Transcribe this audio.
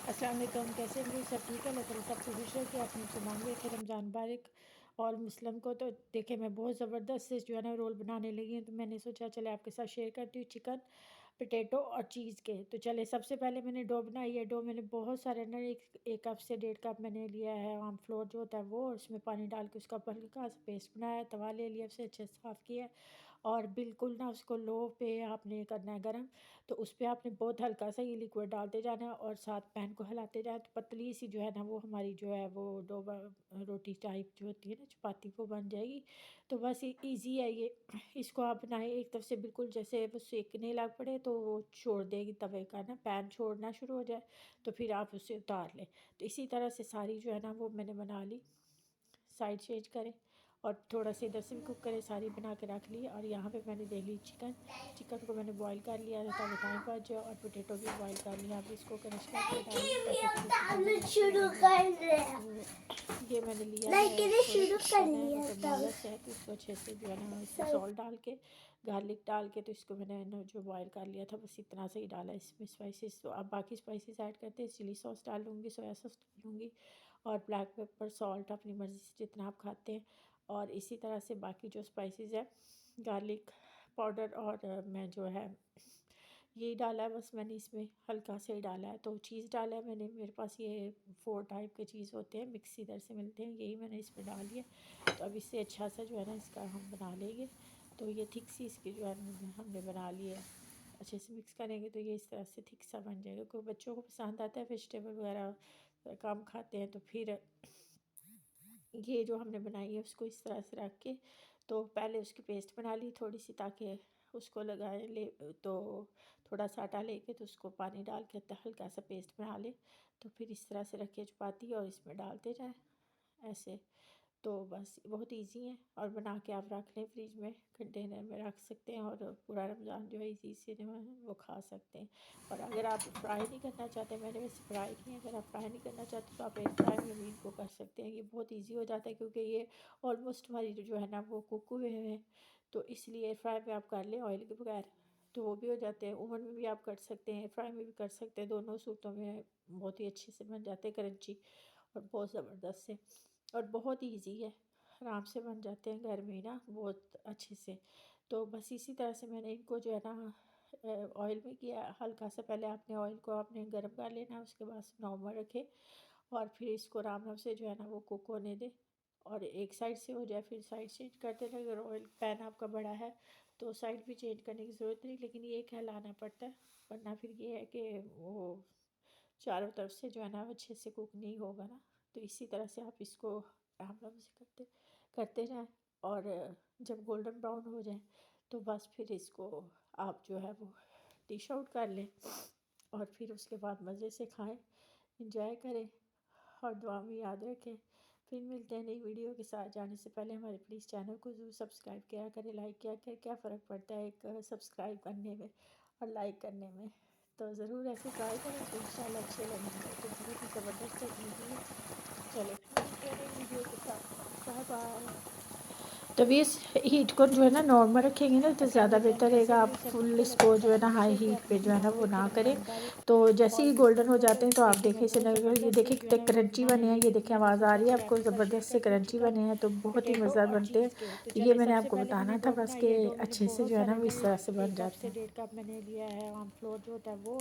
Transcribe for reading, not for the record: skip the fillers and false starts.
अस्सलाम वालेकुम, कैसे हैं सब ठीक है? अल्लाह ताला सबको खुश रखे, अपने मुसलमान भी रखे, रमज़ान मुबारक। और मुस्लिम को तो देखिए मैं बहुत ज़बरदस्त से जो है ना रोल बनाने लगी हूँ, तो मैंने सोचा चले आपके साथ शेयर करती हूँ चिकन पोटैटो और चीज़ के। तो चले सबसे पहले मैंने डो बनाई है। डो मैंने बहुत सारे ना एक कप से 1.5 कप मैंने लिया है आम फ्लोर जो होता है वो, और उसमें पानी डाल के उसका हल्का सा पेस्ट बनाया, तवा ले लिया, उसे अच्छे से साफ़ किया और बिल्कुल ना उसको लो पे आपने करना है गरम। तो उस पे आपने बहुत हल्का सा ये लिक्विड डालते जाना है और साथ पैन को हिलाते जाए, तो पतली सी जो है ना वो हमारी जो है वो रोटी टाइप जो होती है ना चपाती वो बन जाएगी। तो बस ईज़ी है ये। इसको आप बनाएं एक तरफ से बिल्कुल जैसे वो सेकने लग पड़े तो वो छोड़ देगी तवे का ना, पैन छोड़ना शुरू हो जाए तो फिर आप उसे उतार लें। तो इसी तरह से सारी जो है ना वो मैंने बना ली। साइड चेंज करें और थोड़ा सा इधर से भी कुक करें, सारी बना के रख ली। और यहाँ पे मैंने देख ली चिकन को मैंने बॉईल कर लिया था ताकि टाइम बच जाए, और पोटैटो भी बॉईल कर लिया। अब इसको क्रश करके डालें शुरू कर। ये मैंने लिया है शुरू कर लिया है तो इसको अच्छे से जो है ना इसमें सॉल्ट डाल के गार्लिक डाल के, तो इसको मैंने ना जो बॉईल कर लिया था बस इतना से ही डाला इसमें स्पाइसेस। तो अब बाकी स्पाइसेस ऐड करते हैं। चिली सॉस डाल लूँगी, सोया सॉस डालूँगी और ब्लैक पेपर सॉल्ट अपनी मर्ज़ी से जितना आप खाते हैं। और इसी तरह से बाकी जो स्पाइसेस है गार्लिक पाउडर और मैं जो है यही डाला है बस मैंने, इसमें हल्का से ही डाला है। तो चीज़ डाला है मैंने, मेरे पास ये 4 टाइप के चीज़ होते हैं, मिक्स इधर से मिलते हैं, यही मैंने इसमें डाल दिया। तो अब इससे अच्छा सा जो है ना इसका हम बना लेंगे। तो ये थिक सी इसकी जो है हमने बना ली है। अच्छे से मिक्स करेंगे तो ये इस तरह से थिक सा बन जाएगा। कोई बच्चों को पसंद आता है वेजिटेबल वगैरह कम खाते हैं, तो फिर ये जो हमने बनाई है उसको इस तरह से रख के, तो पहले उसकी पेस्ट बना ली थोड़ी सी ताकि उसको लगाए ले। तो थोड़ा सा आटा लेके तो उसको पानी डाल के हल्का सा पेस्ट बना ले। तो फिर इस तरह से रखे चपाती और इसमें डालते जाए ऐसे। तो बस बहुत इजी है और बना के आप रख लें फ्रिज में, कंटेनर में रख सकते हैं और पूरा रमज़ान जो है इजी से जो है वो खा सकते हैं। और अगर आप फ्राई नहीं करना चाहते, मैंने वैसे फ्राई किया, अगर आप फ्राई नहीं करना चाहते तो आप एयर फ्राई में भी इनको कर सकते हैं। ये बहुत ईजी हो जाता है क्योंकि ये ऑलमोस्ट हमारी जो है ना वो कुक हुए हैं, तो इसलिए एयर फ्राई में आप कर लें ऑयल के बगैर तो वो भी हो जाते हैं। ओवन में भी आप कर सकते हैं, एयर फ्राई में भी कर सकते हैं, दोनों सूरतों में बहुत ही अच्छे से बन जाते हैं क्रंची और बहुत ज़बरदस्त से। और बहुत इजी है, आराम से बन जाते हैं घर में ना बहुत अच्छे से। तो बस इसी तरह से मैंने इनको जो है ना ऑयल में किया हल्का सा। पहले आपने गर्म कर लेना, उसके बाद नॉर्मल रखे और फिर इसको आराम आराम से जो है ना वो कुक होने दें। और एक साइड से हो जाए फिर साइड चेंज करते रहे। अगर ऑयल पैन आपका बड़ा है तो साइड भी चेंज करने की ज़रूरत नहीं, लेकिन ये कहलाना पड़ता है, वरना फिर ये है कि वो चारों तरफ से जो है ना अच्छे से कुक नहीं होगा ना। तो इसी तरह से आप इसको आराम आराम से करते करते जाएं और जब गोल्डन ब्राउन हो जाए तो बस फिर इसको आप जो है वो डिश आउट कर लें और फिर उसके बाद मज़े से खाएं, इंजॉय करें और दुआ में याद रखें। फिर मिलते हैं नई वीडियो के साथ। जाने से पहले हमारे प्लीज़ चैनल को ज़रूर सब्सक्राइब किया करें, लाइक किया करें। क्या फ़र्क पड़ता है एक सब्सक्राइब करने में और लाइक करने में। तो ज़रूर ऐसे ट्राई करें तो इंशाल्लाह अच्छे लगेंगे। तो बहुत ही ज़बरदस्त है, ईजी है। चले फिर मिलते हैं नई वीडियो के साथ। Bye bye. तब इस हीट को जो है ना नॉर्मल रखेंगे ना तो ज़्यादा बेहतर रहेगा। आप फुल इसको जो है ना हाई हीट पे जो है ना वो ना करें। तो जैसे ही गोल्डन हो जाते हैं तो आप देखें इसे, ये देखें कितने क्रंची बने हैं, ये देखें आवाज़ आ रही है आपको, ज़बरदस्त से क्रंची बने हैं, तो बहुत ही मज़ेदार बनते हैं। तो ये मैंने आपको बताना था बस कि अच्छे से जो है ना वो इस तरह से बन जाते हैं। 1.5 कप मैंने लिया है आम फ्लोर जो होता है वो